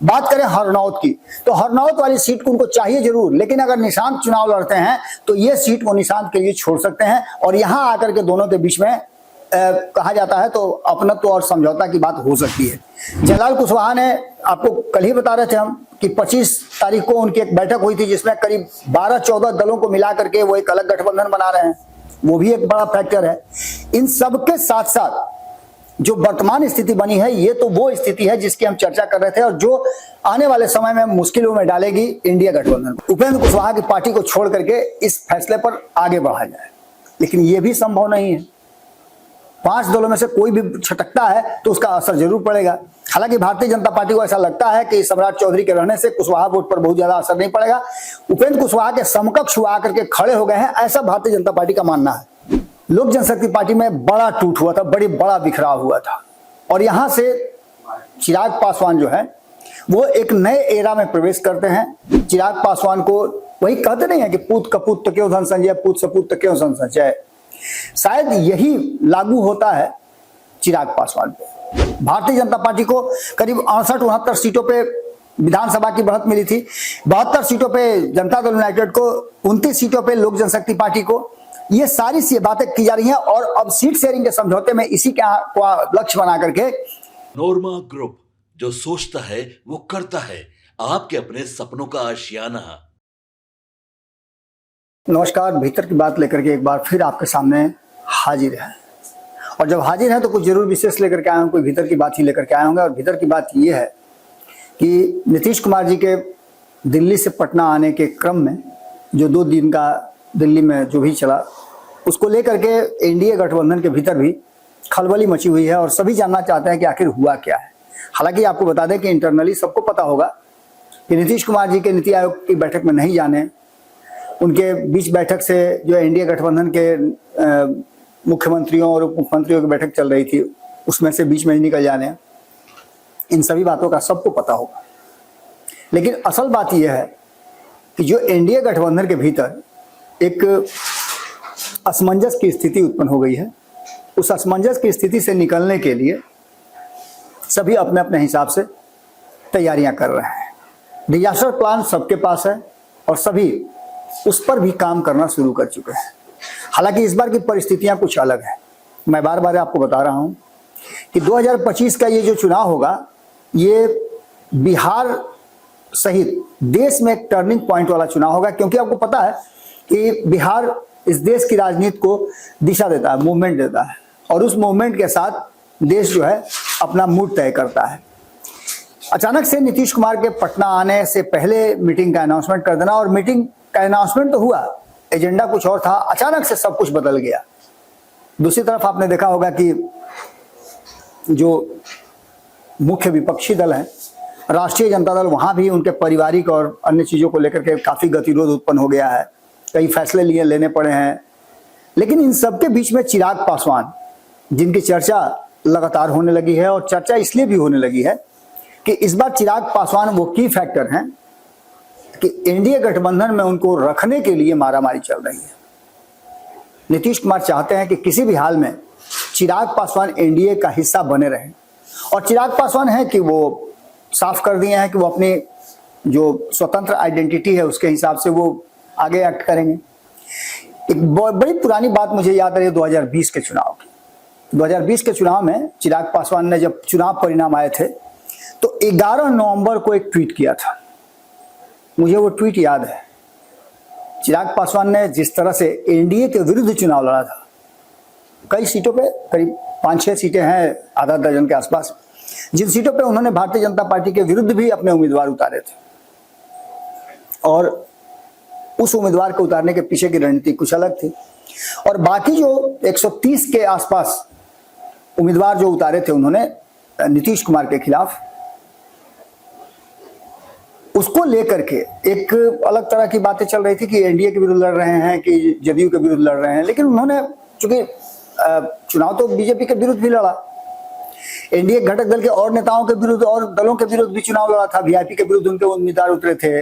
बात करें हरनौत की, तो हरनौत वाली सीट को उनको चाहिए जरूर, लेकिन अगर निशांत चुनाव लड़ते हैं तो ये सीट वो निशांत के लिए छोड़ सकते हैं और यहां आकर के दोनों के बीच में कहा जाता है तो अपनत्व और समझौता की बात हो सकती है। जयलाल कुशवाहा ने, आपको कल ही बता रहे थे हम कि 25 तारीख को उनकी एक बैठक हुई थी जिसमें करीब 12-14 दलों को मिला करके वो एक अलग गठबंधन बना रहे हैं, वो भी एक बड़ा फैक्टर है। इन सबके साथ साथ जो वर्तमान स्थिति बनी है, ये तो वो स्थिति है जिसकी हम चर्चा कर रहे थे और जो आने वाले समय में मुश्किलों में डालेगी इंडिया गठबंधन। उपेंद्र कुशवाहा की पार्टी को छोड़ करके इस फैसले पर आगे बढ़ा जाए, लेकिन ये भी संभव नहीं है। 5 दलों में से कोई भी छटकता है तो उसका असर जरूर पड़ेगा। हालांकि भारतीय जनता पार्टी को ऐसा लगता है कि सम्राट चौधरी के रहने से कुशवाहा वोट पर बहुत ज्यादा असर नहीं पड़ेगा। उपेंद्र कुशवाहा के समकक्ष हुआ करके खड़े हो गए हैं, ऐसा भारतीय जनता पार्टी का मानना है। लोक जनशक्ति पार्टी में बड़ा टूट हुआ था, बड़ा बिखराव हुआ था और यहां से चिराग पासवान जो है वो एक नए एरा में प्रवेश करते हैं। चिराग पासवान को वही कहते नहीं है कि पूत कपूत तो क्यों धन संजय, पूत सपूत तो क्यों धन संजय, शायद यही लागू होता है चिराग पासवान पे। भारतीय जनता पार्टी को करीब 68-69 सीटों पे विधानसभा की बढ़त मिली थी, 72 सीटों पे जनता दल यूनाइटेड को, 29 सीटों पे लोक जनशक्ति पार्टी को। ये सारी सी बातें की जा रही हैं और अब सीट शेयरिंग के समझौते में इसी का लक्ष्य बना करके नोरमा ग्रुप, जो सोचता है वो करता है, आपके अपने सपनों का आशियाना। नमस्कार, भीतर की बात लेकर के एक बार फिर आपके सामने हाजिर है और जब हाजिर है तो कुछ जरूर विशेष लेकर के आए होंगे, कोई भीतर की बात ही लेकर के आए होंगे। और भीतर की बात ये है कि नीतीश कुमार जी के दिल्ली से पटना आने के क्रम में जो 2 दिन का दिल्ली में जो भी चला, उसको लेकर के एनडीए गठबंधन के भीतर भी खलबली मची हुई है और सभी जानना चाहते हैं कि आखिर हुआ क्या है। हालांकि आपको बता दें कि इंटरनली सबको पता होगा कि नीतीश कुमार जी के नीति आयोग की बैठक में नहीं जाने, उनके बीच बैठक से जो एनडीए गठबंधन के मुख्यमंत्रियों और उप मुख्यमंत्रियों की बैठक चल रही थी उसमें से बीच में ही निकल जाने, इन सभी बातों का सबको पता होगा। लेकिन असल बात यह है कि जो एनडीए गठबंधन के भीतर एक असमंजस की स्थिति उत्पन्न हो गई है, उस असमंजस की स्थिति से निकलने के लिए सभी अपने अपने हिसाब से तैयारियां कर रहे हैं। डिजास्टर प्लान सबके पास है और सभी उस पर भी काम करना शुरू कर चुके हैं। हालांकि इस बार की परिस्थितियां कुछ अलग है। मैं बार बार आपको बता रहा हूं कि 2025 का ये जो चुनाव होगा, ये बिहार सहित देश में एक टर्निंग पॉइंट वाला चुनाव होगा, क्योंकि आपको पता है कि बिहार इस देश की राजनीति को दिशा देता है, मूवमेंट देता है और उस मूवमेंट के साथ देश जो है अपना मूड तय करता है। अचानक से नीतीश कुमार के पटना आने से पहले मीटिंग का अनाउंसमेंट कर देना, और मीटिंग का अनाउंसमेंट तो हुआ, एजेंडा कुछ और था, अचानक से सब कुछ बदल गया। दूसरी तरफ आपने देखा होगा कि जो मुख्य विपक्षी दल है राष्ट्रीय जनता दल, वहां भी उनके पारिवारिक और अन्य चीजों को लेकर के काफी गतिरोध उत्पन्न हो गया है, कई फैसले लेने पड़े हैं। लेकिन इन सबके बीच में चिराग पासवान, जिनकी चर्चा लगातार होने लगी है और चर्चा इसलिए भी होने लगी है कि इस बार चिराग पासवान वो की फैक्टर हैं कि एनडीए गठबंधन में उनको रखने के लिए मारामारी चल रही है। नीतीश कुमार चाहते हैं कि किसी भी हाल में चिराग पासवान एनडीए का हिस्सा बने रहें, और चिराग पासवान है कि वो साफ कर दिए हैं कि वो अपनी जो स्वतंत्र आइडेंटिटी है उसके हिसाब से वो आगे एक्ट करेंगे। एक बड़ी पुरानी बात मुझे याद आ रही है 2020 के चुनाव की। 2020 के चुनाव में चिराग पासवान ने जब चुनाव परिणाम आए थे तो 11 नवंबर को एक ट्वीट किया था, मुझे वो ट्वीट याद है। चिराग पासवान ने जिस तरह से एनडीए के विरुद्ध चुनाव लड़ा था, कई सीटों पे, करीब 5-6 सीटें हैं, आधा दर्जन के आसपास, जिन सीटों पे उन्होंने भारतीय जनता पार्टी के विरुद्ध भी अपने उम्मीदवार उतारे थे, और उस उम्मीदवार को उतारने के पीछे की रणनीति कुछ अलग थी। और बाकी जो 130 के आसपास उम्मीदवार जो उतारे थे उन्होंने नीतीश कुमार के खिलाफ, उसको लेकर के एक अलग तरह की बातें चल रही थी कि एनडीए के विरुद्ध लड़ रहे हैं कि जदयू के विरुद्ध लड़ रहे हैं। लेकिन उन्होंने, चूंकि चुनाव तो बीजेपी के विरुद्ध भी लड़ा, एनडीए घटक दल के और नेताओं के विरुद्ध और दलों के विरुद्ध भी चुनाव लड़ा था, वीआईपी के विरुद्ध उनके उम्मीदवार उतरे थे,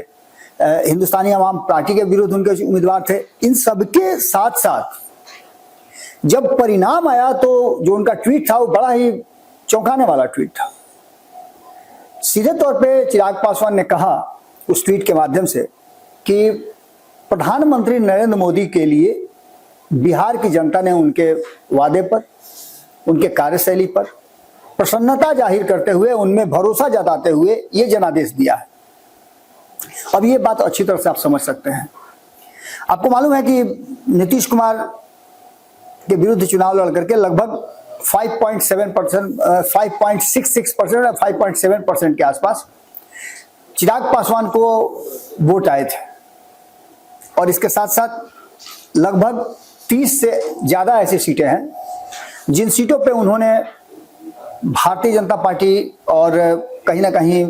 हिंदुस्तानी अवाम पार्टी के विरुद्ध उनके उम्मीदवार थे। इन सबके साथ साथ जब परिणाम आया तो जो उनका ट्वीट था वो बड़ा ही चौंकाने वाला ट्वीट था। सीधे तौर पे चिराग पासवान ने कहा उस ट्वीट के माध्यम से कि प्रधानमंत्री नरेंद्र मोदी के लिए बिहार की जनता ने उनके वादे पर, उनके कार्यशैली पर प्रसन्नता जाहिर करते हुए, उनमें भरोसा जताते हुए ये जनादेश दिया है। अब ये बात अच्छी तरह से आप समझ सकते हैं। आपको मालूम है कि नीतीश कुमार के विरुद्ध चुनाव लड़ करके लगभग 5.7%, 5.66% और 5.7% के आसपास चिराग पासवान को वोट आए थे। और इसके साथ साथ लगभग 30 से ज्यादा ऐसी सीटें हैं जिन सीटों पे उन्होंने भारतीय जनता पार्टी और कहीं ना कहीं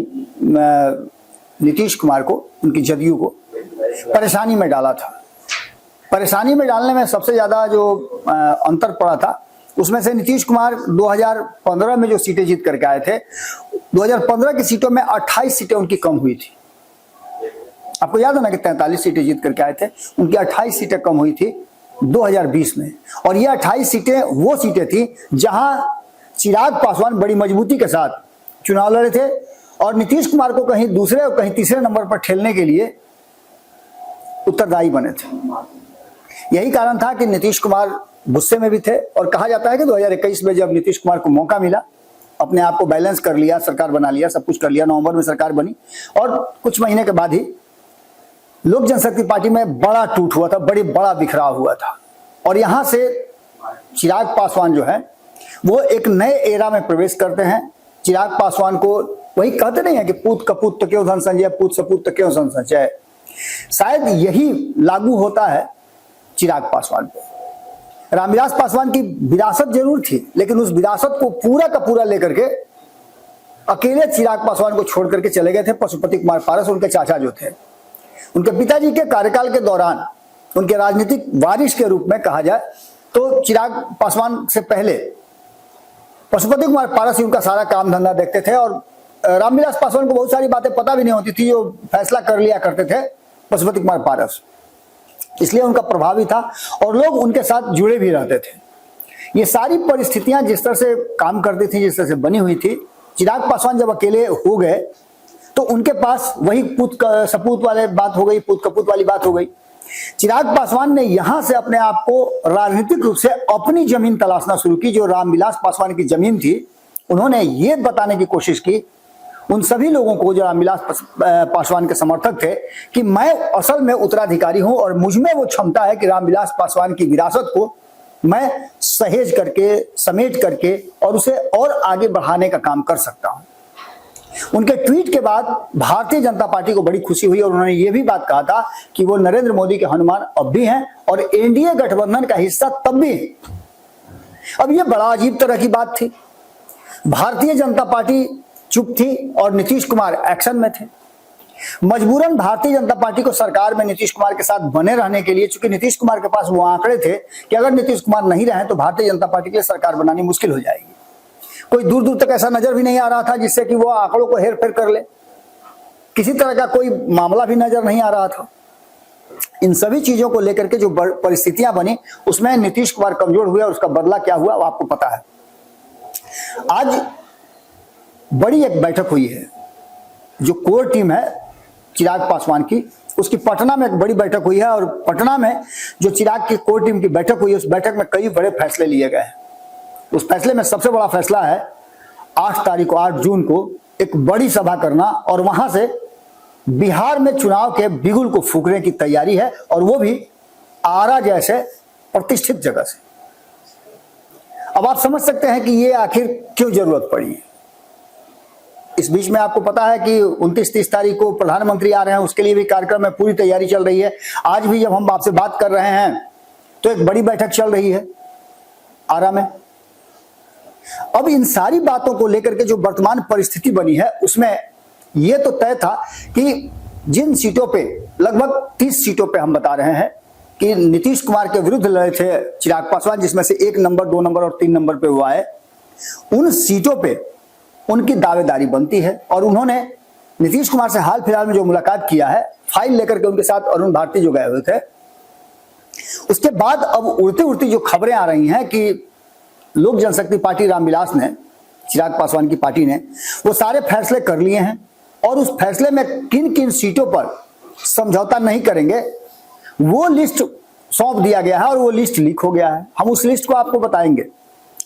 नीतीश कुमार को, उनकी जदयू को परेशानी में डाला था। परेशानी में डालने में सबसे ज्यादा जो अंतर पड़ा था, उसमें से नीतीश कुमार 2015 में जो सीटें जीत करके आए थे, 2015 की सीटों में 28 सीटें उनकी कम हुई थी। आपको याद है ना कि 43 सीटें जीत करके आए थे, उनकी 28 सीटें कम हुई थी 2020 में। और ये 28 सीटें वो सीटें थी जहां चिराग पासवान बड़ी मजबूती के साथ चुनाव लड़े थे और नीतीश कुमार को कहीं दूसरे और कहीं तीसरे नंबर पर ठेलने के लिए उत्तरदायी बने थे। यही कारण था कि नीतीश कुमार गुस्से में भी थे और कहा जाता है कि 2021 में जब नीतीश कुमार को मौका मिला, अपने आप को बैलेंस कर लिया, सरकार बना लिया, सब कुछ कर लिया, नवंबर में सरकार बनी और कुछ महीने के बाद ही लोक जनशक्ति पार्टी में बड़ा टूट हुआ था, बड़ा बिखराव हुआ था। और यहां से चिराग पासवान जो है वो एक नए एरा में प्रवेश करते हैं। चिराग पासवान को वही कहते नहीं है कि पूत कपूत तो क्यों धन संजय, पूत सपूत तो क्यों धन संजय। शायद यही लागू होता है चिराग पासवान पे। रामविलास पासवान की विरासत जरूर थी, लेकिन उस विरासत को पूरा का पूरा लेकर के अकेले चिराग पासवान को छोड़ करके चले गए थे पशुपति कुमार पारस, उनके चाचा जो थे। उनके पिताजी के कार्यकाल के दौरान उनके राजनीतिक वारिस के रूप में कहा जाए तो चिराग पासवान से पहले पशुपति कुमार पारस ही उनका सारा काम धंधा देखते थे और रामविलास पासवान को बहुत सारी बातें पता भी नहीं होती थी, जो फैसला कर लिया करते थे पशुपति कुमार पारस। इसलिए उनका प्रभाव भी था और लोग उनके साथ जुड़े भी रहते थे। ये सारी परिस्थितियां जिस तरह से काम करती थी, जिस तरह से बनी हुई थी, चिराग पासवान जब अकेले हो गए तो उनके पास वही पूत सपूत वाले बात हो गई, पूत कपूत वाली बात हो गई। चिराग पासवान ने यहां से अपने आप को राजनीतिक रूप से अपनी जमीन तलाशना शुरू की, जो रामविलास पासवान की जमीन थी। उन्होंने ये बताने की कोशिश की उन सभी लोगों को जो रामविलास पासवान के समर्थक थे कि मैं असल में उत्तराधिकारी हूं और मुझ में वो क्षमता है कि रामविलास पासवान की विरासत को मैं सहेज करके, समेट करके और उसे और आगे बढ़ाने का काम कर सकता हूं। उनके ट्वीट के बाद भारतीय जनता पार्टी को बड़ी खुशी हुई और उन्होंने ये भी बात कहा था कि वो नरेंद्र मोदी के हनुमान अब भी हैं और एनडीए गठबंधन का हिस्सा तब भी है। अब ये बड़ा अजीब तरह की बात थी। भारतीय जनता पार्टी चुप थी और नीतीश कुमार एक्शन में थे। मजबूरन भारतीय जनता पार्टी को सरकार में नीतीश कुमार के साथ बने रहने के लिए, चूंकि नीतीश कुमार के पास वो आंकड़े थे कि अगर नीतीश कुमार नहीं रहे तो भारतीय जनता पार्टी के लिए सरकार बनानी मुश्किल हो जाएगी। कोई दूर दूर तक ऐसा नजर भी नहीं आ रहा था जिससे कि वो आंकड़ों को हेर फेर कर ले। किसी तरह का कोई मामला भी नजर नहीं आ रहा था। इन सभी चीजों को लेकर के जो परिस्थितियां बनी उसमें नीतीश कुमार कमजोर हुए और उसका बदला क्या हुआ वो आपको पता है। आज बड़ी एक बैठक हुई है, जो कोर टीम है चिराग पासवान की, उसकी पटना में एक बड़ी बैठक हुई है और पटना में जो चिराग की कोर टीम की बैठक हुई है उस बैठक में कई बड़े फैसले लिए गए हैं। उस फैसले में सबसे बड़ा फैसला है 8 जून को एक बड़ी सभा करना और वहां से बिहार में चुनाव के बिगुल को फूंकने की तैयारी है और वो भी आरा जैसे प्रतिष्ठित जगह से। अब आप समझ सकते हैं कि ये आखिर क्यों जरूरत पड़ी है। इस बीच में आपको पता है कि 29-30 तारीख को प्रधानमंत्री आ रहे हैं, उसके लिए भी कार्यक्रम में पूरी तैयारी चल रही है। आज भी जब हम आपसे बात कर रहे हैं तो एक बड़ी बैठक चल रही है आरा में। अब इन सारी बातों को लेकर के जो वर्तमान परिस्थिति बनी है उसमें यह तो तय था कि जिन सीटों पे, लगभग 30 सीटों पे हम बता रहे हैं कि नीतीश कुमार के विरुद्ध लड़े थे चिराग पासवान, जिसमें से 1 नंबर, 2 नंबर और 3 नंबर पे हुआ है, उन सीटों पे उनकी दावेदारी बनती है। और उन्होंने नीतीश कुमार से हाल फिलहाल में जो मुलाकात किया है, फाइल लेकर के उनके साथ अरुण भारती जो गए हुए थे, उसके बाद अब उड़ती उड़ती जो खबरें आ रही हैं कि लोक जनशक्ति पार्टी रामविलास ने चिराग पासवान की पार्टी ने वो सारे फैसले कर लिए हैं और उस फैसले में किन किन सीटों पर समझौता नहीं करेंगे वो लिस्ट सौंप दिया गया है और वो लिस्ट लीक हो गया है। हम उस लिस्ट को आपको बताएंगे।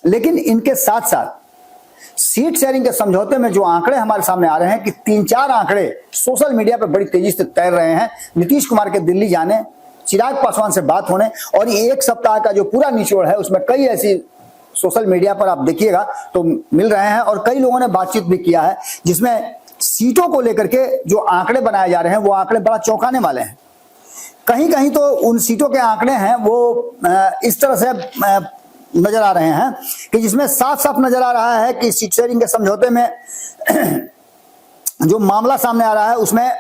लेकिन इनके साथ साथ सीट शेयरिंग के समझौते में जो आंकड़े हमारे सामने आ रहे हैं कि 3-4 आंकड़े सोशल मीडिया पर बड़ी तेजी से तैर रहे हैं, नीतीश कुमार के दिल्ली जाने, चिराग पासवान से बात होने और ये एक सप्ताह का जो पूरा निचोड़ है उसमें कई ऐसी सोशल मीडिया पर आप देखिएगा तो मिल रहे हैं और कई लोगों ने बातचीत भी किया है जिसमें सीटों को लेकर के जो आंकड़े बनाए जा रहे हैं वो आंकड़े बड़ा चौंकाने वाले हैं। कहीं कहीं तो उन सीटों के आंकड़े हैं वो इस तरह से नजर आ रहे हैं कि जिसमें साफ साफ नजर आ रहा है कि सीट शेयरिंग के समझौते में जो मामला सामने आ रहा है उसमें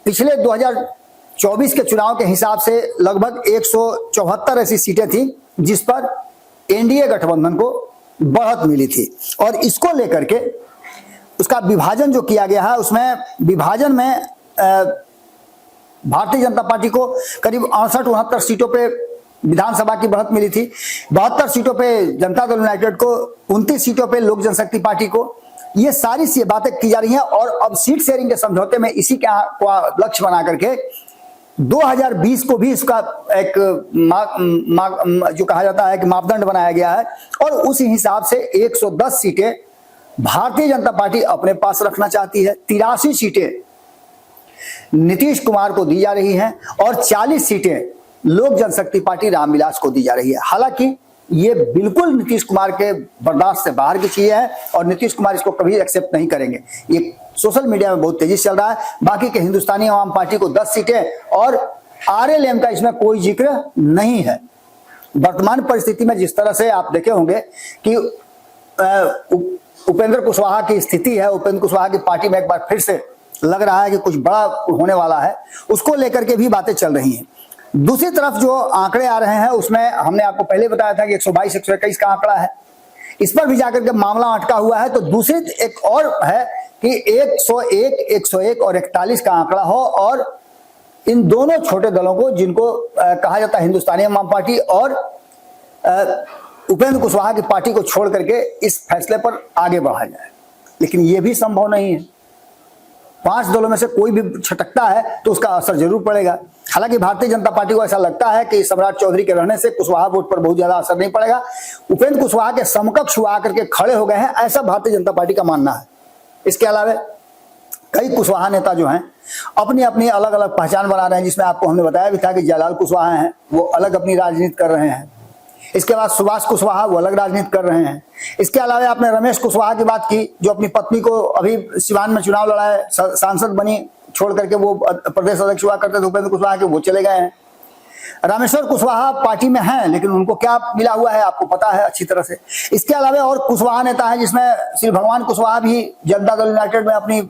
पिछले 2024 के चुनाव के हिसाब से लगभग 174 ऐसी सीटें थी जिस पर एनडीए गठबंधन को बढ़त मिली थी और इसको लेकर के उसका विभाजन जो किया गया है उसमें विभाजन में भारतीय जनता पार्टी को करीब 68-69 सीटों पे विधानसभा की बढ़त मिली थी, 72 सीटों पे जनता दल यूनाइटेड को, 29 सीटों पे लोक जनशक्ति पार्टी को। ये सारी सी बातें की जा रही हैं और अब सीट शेयरिंग के समझौते में इसी का लक्ष्य बना करके 2020 को भी इसका एक जो कहा जाता है कि मापदंड बनाया गया है और उस हिसाब से 110 सीटें भारतीय जनता पार्टी अपने पास रखना चाहती है, 83 सीटें नीतीश कुमार को दी जा रही हैं और 40 सीटें लोक जनशक्ति पार्टी रामविलास को दी जा रही है। हालांकि ये बिल्कुल नीतीश कुमार के बर्दाश्त से बाहर की चीज है और नीतीश कुमार इसको कभी एक्सेप्ट नहीं करेंगे। ये सोशल मीडिया में बहुत तेजी से चल रहा है। बाकी के हिंदुस्तानी आवाम पार्टी को 10 सीटें और आरएलएम का इसमें कोई जिक्र नहीं है। वर्तमान परिस्थिति में जिस तरह से आप देखे होंगे कि उपेंद्र कुशवाहा की स्थिति है, उपेंद्र कुशवाहा की पार्टी में एक बार फिर से लग रहा है कि कुछ बड़ा होने वाला है, उसको लेकर के भी बातें चल रही हैं। दूसरी तरफ जो आंकड़े आ रहे हैं उसमें हमने आपको पहले बताया था कि 122-121 का आंकड़ा है, इस पर भी जाकर के मामला अटका हुआ है। तो दूसरी एक और है कि 101 और 41 का आंकड़ा हो और इन दोनों छोटे दलों को जिनको कहा जाता है हिंदुस्तानी आवाम पार्टी और उपेंद्र कुशवाहा की पार्टी को छोड़ करके इस फैसले पर आगे बढ़ा जाए। लेकिन यह भी संभव नहीं है। 5 दलों में से कोई भी छटकता है तो उसका असर जरूर पड़ेगा। हालांकि भारतीय जनता पार्टी को ऐसा लगता है कि सम्राट चौधरी के रहने से कुशवाहा वोट पर बहुत ज्यादा असर नहीं पड़ेगा। उपेंद्र कुशवाहा के समकक्ष हुआ करके खड़े हो गए हैं, ऐसा भारतीय जनता पार्टी का मानना है। इसके अलावा कई कुशवाहा नेता जो हैं अपनी अपनी अलग अलग पहचान बना रहे हैं, जिसमें आपको हमने बताया भी था कि जयलाल कुशवाहा हैं, वो अलग अपनी राजनीति कर रहे हैं। इसके बाद सुभाष कुशवाहा वो अलग राजनीति कर रहे हैं। इसके अलावा आपने रमेश कुशवाहा की बात की जो अपनी पत्नी को अभी सिवान में चुनाव लड़ाए, सांसद बनी, छोड़ करके वो प्रदेश अध्यक्ष हुआ करते थे उपेंद्र कुशवाहा के, वो चले गए हैं। रामेश्वर कुशवाहा पार्टी में हैं लेकिन उनको क्या मिला हुआ है आपको पता है अच्छी तरह से। इसके अलावा और कुशवाहा नेता है जिसमें श्री भगवान कुशवाहा भी जनता दल यूनाइटेड में अपनी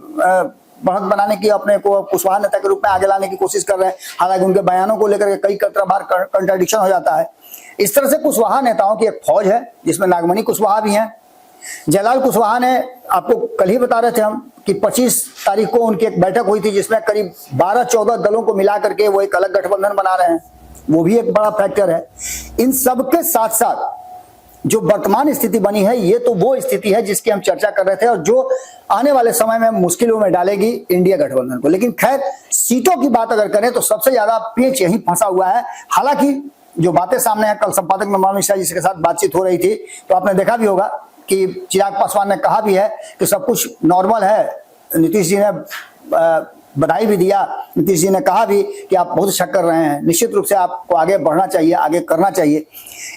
बढ़त बनाने की, अपने को कुशवाहा नेता के रूप में आगे लाने की कोशिश कर रहे हैं। हालांकि उनके बयानों को लेकर कई बार कंट्राडिक्शन हो जाता है। इस तरह से कुशवाहा नेताओं की एक फौज है जिसमें नागमणि कुशवाहा भी हैं। जयलाल कुशवाहा ने आपको कल ही बता रहे थे हम कि 25 तारीख को उनकी एक बैठक हुई थी जिसमें करीब 12-14 दलों को मिला करके वो एक अलग गठबंधन बना रहे हैं, वो भी एक बड़ा फैक्टर है। इन सब के साथ साथ जो वर्तमान स्थिति बनी है ये तो वो स्थिति है जिसकी हम चर्चा कर रहे थे और जो आने वाले समय में मुश्किलों में डालेगी इंडिया गठबंधन को। लेकिन खैर सीटों की बात अगर करें तो सबसे ज्यादा पेच यही फंसा हुआ है। हालांकि जो बातें सामने हैं, कल संपादक मनमोहन मिश्रा जी के साथ बातचीत हो रही थी तो आपने देखा भी होगा कि चिराग पासवान ने कहा भी है कि सब कुछ नॉर्मल है। नीतीश जी ने बधाई भी दिया, नीतीश जी ने कहा भी कि आप बहुत अच्छा कर रहे हैं, निश्चित रूप से आपको आगे बढ़ना चाहिए, आगे करना चाहिए।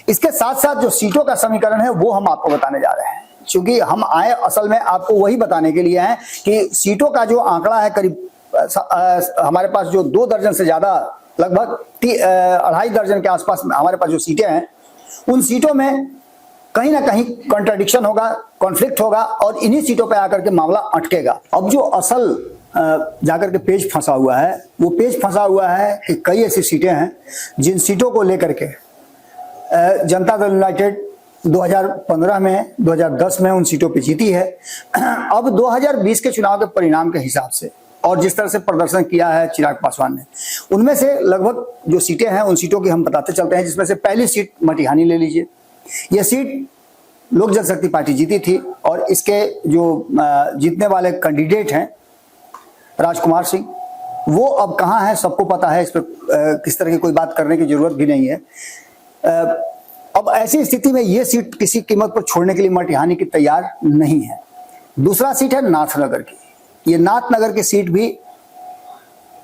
इसके साथ साथ जो सीटों का समीकरण है वो हम आपको बताने जा रहे हैं, क्योंकि हम आए असल में आपको वही बताने के लिए हैं कि सीटों का जो आंकड़ा है करीब हमारे पास जो 2 दर्जन से ज्यादा, लगभग 2.5 दर्जन के आसपास हमारे पास जो सीटें हैं उन सीटों में कहीं ना कहीं कॉन्ट्राडिक्शन होगा, कॉन्फ्लिक्ट होगा और इन्हीं सीटों पे आकर के मामला अटकेगा। अब जो असल जाकर के पेज फंसा हुआ है वो पेज फंसा हुआ है कि कई ऐसी सीटें हैं जिन सीटों को लेकर के जनता दल यूनाइटेड 2015 में, 2010 में उन सीटों पे जीती है। अब 2020 के चुनाव के परिणाम के हिसाब से और जिस तरह से प्रदर्शन किया है चिराग पासवान ने, उनमें से लगभग जो सीटें हैं उन सीटों की हम बताते चलते हैं। जिसमें से पहली सीट मटिहानी ले लीजिए। यह सीट लोक जनशक्ति पार्टी जीती थी और इसके जो जीतने वाले कैंडिडेट हैं राजकुमार सिंह, वो अब कहाँ है सबको पता है, इस पर किस तरह की कोई बात करने की जरूरत भी नहीं है। अब ऐसी स्थिति में ये सीट किसी कीमत पर छोड़ने के लिए मटिहानी की तैयार नहीं है। दूसरा सीट है नाथनगर की। ये नाथनगर की सीट भी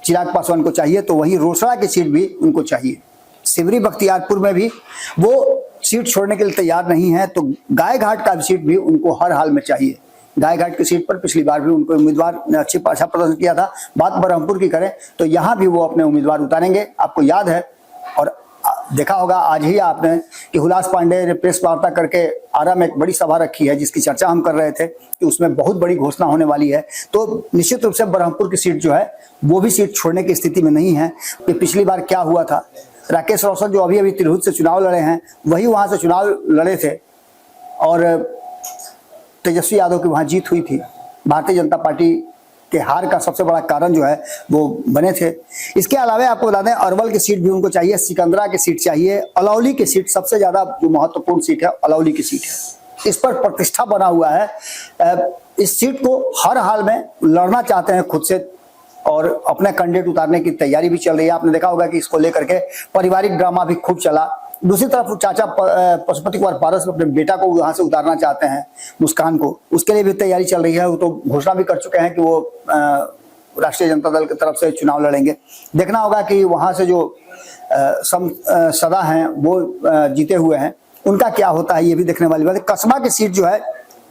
चिराग पासवान को चाहिए, तो वहीं रोसड़ा की सीट भी उनको चाहिए। सिवरी बख्तियारपुर में भी वो सीट छोड़ने के लिए तैयार नहीं है, तो गायघाट का सीट भी उनको हर हाल में चाहिए। गायघाट की सीट पर पिछली बार भी उनको उम्मीदवार ने अच्छा प्रदर्शन किया था। बात बरहमपुर की करें तो यहाँ भी वो अपने उम्मीदवार उतारेंगे। आपको याद है और देखा होगा आज ही आपने कि हुलास पांडे ने प्रेस वार्ता करके आरा में एक बड़ी सभा रखी है, जिसकी चर्चा हम कर रहे थे कि उसमें बहुत बड़ी घोषणा होने वाली है। तो निश्चित रूप से बरहमपुर की सीट जो है वो भी सीट छोड़ने की स्थिति में नहीं है। कि पिछली बार क्या हुआ था, राकेश रोशन जो अभी तिरहुत से चुनाव लड़े हैं वही वहां से चुनाव लड़े थे और तेजस्वी यादव की वहां जीत हुई थी। भारतीय जनता पार्टी के हार का सबसे बड़ा कारण जो है वो बने थे। इसके अलावा आपको बता दें अरवल की सीट भी उनको चाहिए, सिकंदरा की सीट चाहिए, अलौली की सीट सबसे ज्यादा जो महत्वपूर्ण सीट है अलौली की सीट है। इस पर प्रतिष्ठा बना हुआ है। इस सीट को हर हाल में लड़ना चाहते हैं खुद से और अपने कैंडिडेट उतारने की तैयारी भी चल रही है। आपने देखा होगा कि इसको लेकर के पारिवारिक ड्रामा भी खूब चला। दूसरी तरफ चाचा पशुपति कुमार पारस अपने बेटा को वहां से उतारना चाहते हैं, मुस्कान को, उसके लिए भी तैयारी चल रही है। वो तो घोषणा भी कर चुके हैं कि वो राष्ट्रीय जनता दल की तरफ से चुनाव लड़ेंगे। देखना होगा कि वहां से जो सदा हैं वो जीते हुए हैं, उनका क्या होता है ये भी देखने वाली बात है। कसबा की सीट जो है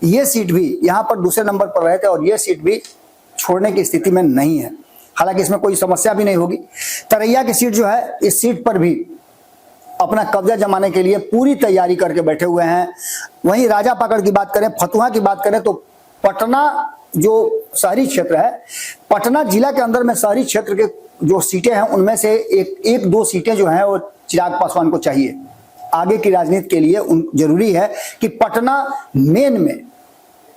ये सीट भी यहाँ पर दूसरे नंबर पर रहे थे और ये सीट भी छोड़ने की स्थिति में नहीं है, हालांकि इसमें कोई समस्या भी नहीं होगी। तरैया की सीट जो है इस सीट पर भी अपना कब्जा जमाने के लिए पूरी तैयारी करके बैठे हुए हैं। वहीं राजा पाकड़ की बात करें, फतुहा की बात करें तो पटना जो शहरी क्षेत्र है, पटना जिला के अंदर में शहरी क्षेत्र के जो सीटें हैं उनमें से एक दो सीटें जो हैं वो चिराग पासवान को चाहिए। आगे की राजनीति के लिए जरूरी है कि पटना मेन में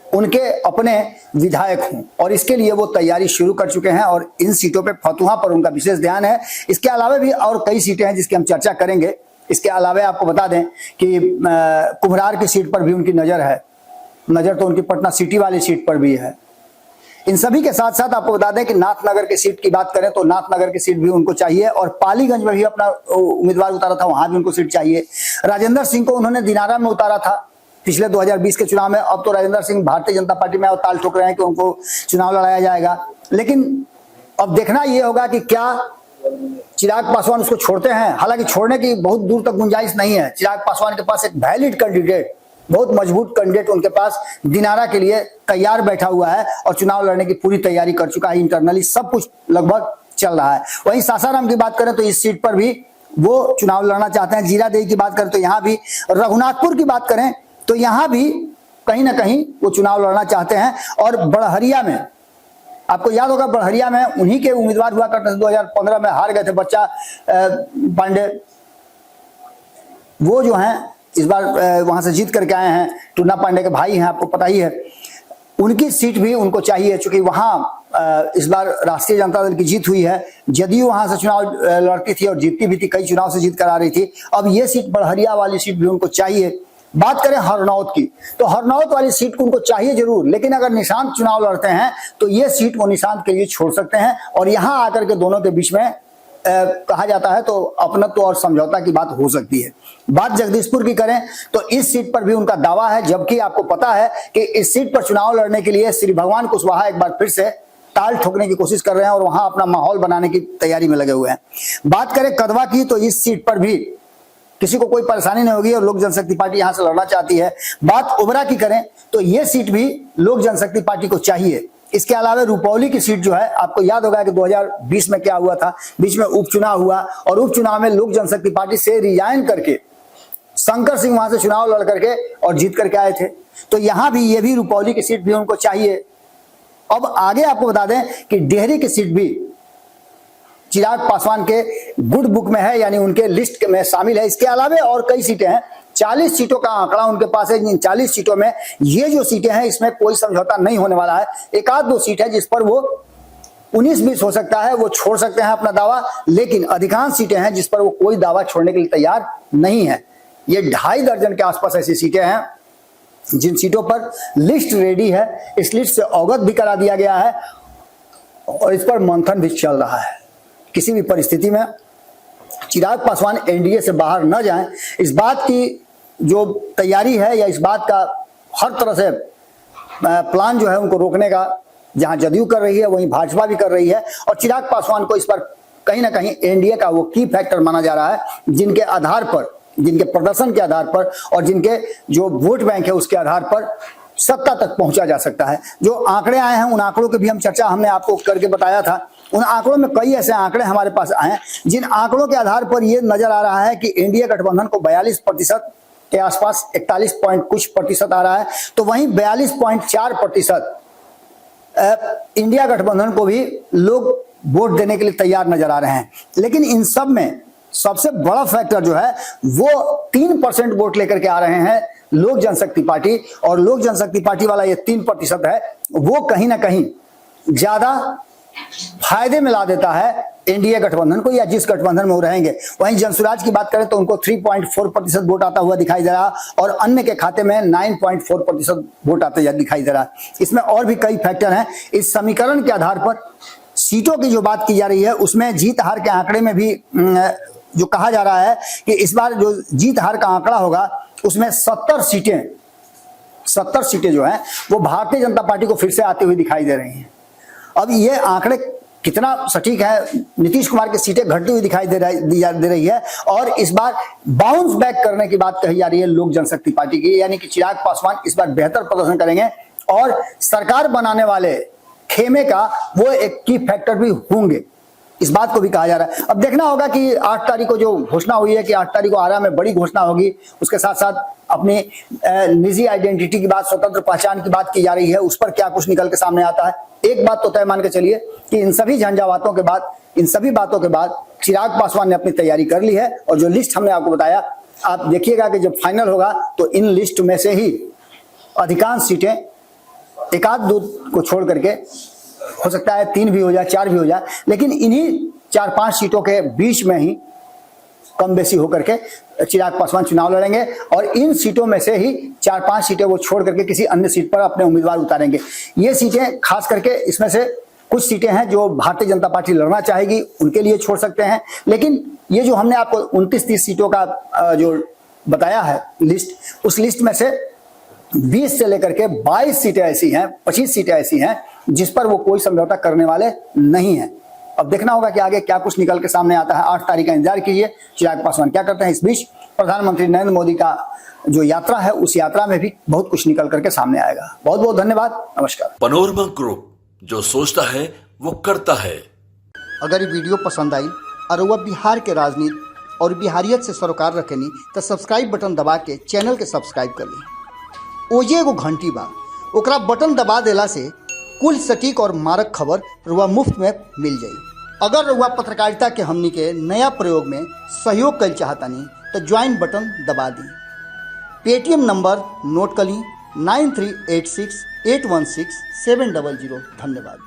उनके अपने विधायक हों और इसके लिए वो तैयारी शुरू कर चुके हैं और इन सीटों पे फतुहा पर उनका विशेष ध्यान है। इसके अलावा भी और कई सीटें हैं जिसकी हम चर्चा करेंगे। इसके अलावा आपको बता दें कि कुम्हरार की सीट पर भी उनकी नजर है, नजर तो उनकी पटना सिटी वाली सीट पर भी है। इन सभी के साथ साथ आपको बता दें कि नाथनगर की सीट की बात करें तो नाथनगर की सीट भी उनको चाहिए और पालीगंज में भी अपना उम्मीदवार उतारा था, वहां भी उनको सीट चाहिए। राजेंद्र सिंह को उन्होंने दिनारा में उतारा था पिछले 2020 के चुनाव में। अब तो राजेंद्र सिंह भारतीय जनता पार्टी में ताल ठोक रहे हैं कि उनको चुनाव लड़ाया जाएगा, लेकिन अब देखना यह होगा कि क्या चिराग पासवान उसको छोड़ते हैं। हालांकि छोड़ने की बहुत दूर तक गुंजाइश नहीं है। चिराग पासवान के पास एक वैलिड कैंडिडेट, बहुत मजबूत कैंडिडेट उनके पास दिनारा के लिए तैयार बैठा हुआ है और चुनाव लड़ने की पूरी तैयारी कर चुका है। इंटरनली सब कुछ लगभग चल रहा है। वहीं सासाराम की बात करें तो इस सीट पर भी वो चुनाव लड़ना चाहते हैं। जीरादेई की बात करें तो यहाँ भी, रघुनाथपुर की बात करें तो यहाँ भी कहीं ना कहीं वो चुनाव लड़ना चाहते हैं। और बड़हरिया में आपको याद होगा, बड़हरिया में उन्हीं के उम्मीदवार हुआ करते थे, 2015 में हार गए थे बच्चा पांडे, वो जो हैं इस बार वहां से जीत करके आए हैं। टूना पांडे के भाई हैं, आपको पता ही है। उनकी सीट भी उनको चाहिए, चूंकि वहां इस बार राष्ट्रीय जनता दल की जीत हुई है। जदयू वहां से चुनाव लड़ती थी और जीतती भी थी, कई चुनाव से जीत कर आ रही थी। अब ये सीट बड़हरिया वाली सीट भी उनको चाहिए। बात करें हरनौत की तो हरनौत वाली सीट को उनको चाहिए जरूर, लेकिन अगर निशांत चुनाव लड़ते हैं तो ये सीट वो निशांत के लिए छोड़ सकते हैं और यहां आकर के दोनों के बीच में कहा जाता है तो अपनत्व और समझौता की बात हो सकती है। बात जगदीशपुर की करें तो इस सीट पर भी उनका दावा है, जबकि आपको पता है कि इस सीट पर चुनाव लड़ने के लिए श्री भगवान कुशवाहा एक बार फिर से ताल ठोकने की कोशिश कर रहे हैं और वहां अपना माहौल बनाने की तैयारी में लगे हुए हैं। बात करें कदवा की तो इस सीट पर भी किसी को कोई परेशानी नहीं होगी और लोक जनशक्ति पार्टी यहां से लड़ना चाहती है। बात ओबरा की करें तो यह सीट भी लोक जनशक्ति पार्टी को चाहिए। इसके अलावा रुपौली की सीट जो है, आपको याद होगा कि 2020 में क्या हुआ था, बीच में उपचुनाव हुआ और उपचुनाव में लोक जनशक्ति पार्टी से रिजाइन करके शंकर सिंह वहां से चुनाव लड़ करके और जीत करके आए थे। तो यहां भी ये भी रुपौली की सीट भी उनको चाहिए। अब आगे आपको बता दें कि डेहरी की सीट भी चिराग पासवान के गुड बुक में है, यानी उनके लिस्ट में शामिल है। इसके अलावा और कई सीटें हैं, 40 सीटों का आंकड़ा उनके पास है। इन 40 सीटों में ये जो सीटें हैं इसमें कोई समझौता नहीं होने वाला है। एक आध दो सीट है जिस पर वो 19-20 हो सकता है, वो छोड़ सकते हैं अपना दावा, लेकिन अधिकांश सीटें हैं जिस पर वो कोई दावा छोड़ने के लिए तैयार नहीं है। ये 2.5 दर्जन के आसपास ऐसी सीटें हैं जिन सीटों पर लिस्ट रेडी है, इस लिस्ट से अवगत भी करा दिया गया है और इस पर मंथन भी चल रहा है। किसी भी परिस्थिति में चिराग पासवान एनडीए से बाहर न जाएं, इस बात की जो तैयारी है या इस बात का हर तरह से प्लान जो है उनको रोकने का, जहां जदयू कर रही है वहीं भाजपा भी कर रही है। और चिराग पासवान को इस पर कहीं ना कहीं एनडीए का वो की फैक्टर माना जा रहा है, जिनके आधार पर, जिनके प्रदर्शन के आधार पर और जिनके जो वोट बैंक है उसके आधार पर सत्ता तक पहुंचा जा सकता है। जो आंकड़े आए हैं उन आंकड़ों की भी हम चर्चा हमने आपको करके बताया था। उन आंकड़ों में कई ऐसे आंकड़े हमारे पास आए हैं जिन आंकड़ों के आधार पर यह नजर आ रहा है कि एनडीए गठबंधन को 42% के आसपास, 41 पॉइंट कुछ प्रतिशत आ रहा है, तो वहीं 42.4% इंडिया गठबंधन को भी लोग वोट देने के लिए तैयार नजर आ रहे हैं। लेकिन इन सब में सबसे बड़ा फैक्टर जो है वो 3% वोट लेकर के आ रहे हैं लोक जनशक्ति पार्टी, और लोक जनशक्ति पार्टी वाला ये 3% है वो कहीं ना कहीं ज्यादा फायदे में ला देता है एनडीए गठबंधन को, या जिस गठबंधन में वो रहेंगे। वहीं जनसुराज की बात करें तो उनको 3.4% वोट आता हुआ दिखाई दे रहा, और अन्य के खाते में 9.4% वोट आते दिखाई दे रहा। इसमें और भी कई फैक्टर हैं। इस समीकरण के आधार पर सीटों की जो बात की जा रही है उसमें जीत हार के आंकड़े में भी जो कहा जा रहा है कि इस बार जो जीत हार का आंकड़ा होगा उसमें 70 सीटें जो हैं वो भारतीय जनता पार्टी को फिर से आती हुई दिखाई दे रही हैं। अब ये आंकड़े कितना सटीक है, नीतीश कुमार की सीटें घटती हुई दिखाई दे रही है, और इस बार बाउंस बैक करने की बात कही जा रही है लोक जनशक्ति पार्टी की, यानी कि चिराग पासवान इस बार बेहतर प्रदर्शन करेंगे और सरकार बनाने वाले खेमे का वो एक की फैक्टर भी होंगे, इस बात को भी कहा जा रहा है। अब देखना होगा कि 8 तारीख को जो घोषणा हुई है कि 8 तारीख को आरा में बड़ी घोषणा होगी, उसके साथ साथ अपनी निजी आइडेंटिटी की बात, स्वतंत्र पहचान की बात की जा रही है, उस पर क्या कुछ निकल के सामने आता है। एक बात तो तय मान के चलिए कि इन सभी झंझावातों के बाद, इन सभी बातों के बाद चिराग पासवान ने अपनी तैयारी कर ली है, और जो लिस्ट हमने आपको बताया, आप देखिएगा कि जब फाइनल होगा तो इन लिस्ट में से ही अधिकांश सीटें, एक आध दो को छोड़ करके, हो सकता है 3 भी हो जाए, 4 भी हो जाए, लेकिन इन्हीं 4-5 सीटों के बीच में ही कम बेसी होकर के चिराग पासवान चुनाव लड़ेंगे, और इन सीटों में से ही 4-5 सीटें वो छोड़ करके किसी अन्य सीट पर अपने उम्मीदवार उतारेंगे। ये सीटें खास करके, इसमें से कुछ सीटें हैं जो भारतीय जनता पार्टी लड़ना चाहेगी, उनके लिए छोड़ सकते हैं। लेकिन ये जो हमने आपको 29-30 सीटों का जो बताया है लिस्ट, उस लिस्ट में से 20 से लेकर के 22 सीटें ऐसी हैं, 25 सीटें ऐसी हैं जिस पर वो कोई समझौता करने वाले नहीं है। अब देखना होगा कि आगे क्या कुछ निकल के सामने आता है। 8 तारीख का इंतजार कीजिए, चिराग पासवान क्या करते हैं। इस बीच प्रधानमंत्री नरेंद्र मोदी का जो यात्रा है, उस यात्रा में भी बहुत कुछ निकल करके सामने आएगा। बहुत बहुत धन्यवाद, नमस्कार। पनोरमा ग्रुप, जो सोचता है वो करता है। अगर ये वीडियो पसंद आई और वह बिहार के राजनीति और बिहारियत से सरोकार रखेनी तो सब्सक्राइब बटन दबा के चैनल के सब्सक्राइब कर ली। ओजे एगो घंटी बा, ओकरा बटन दबा देला से कुल सटीक और मारक खबर रुआ मुफ्त में मिल जाई। अगर रुआ पत्रकारिता के हमनी के नया प्रयोग में सहयोग कर चाहतानी तो ज्वाइन बटन दबा दी। पेटीएम नंबर नोट कर ली 9386816700। धन्यवाद।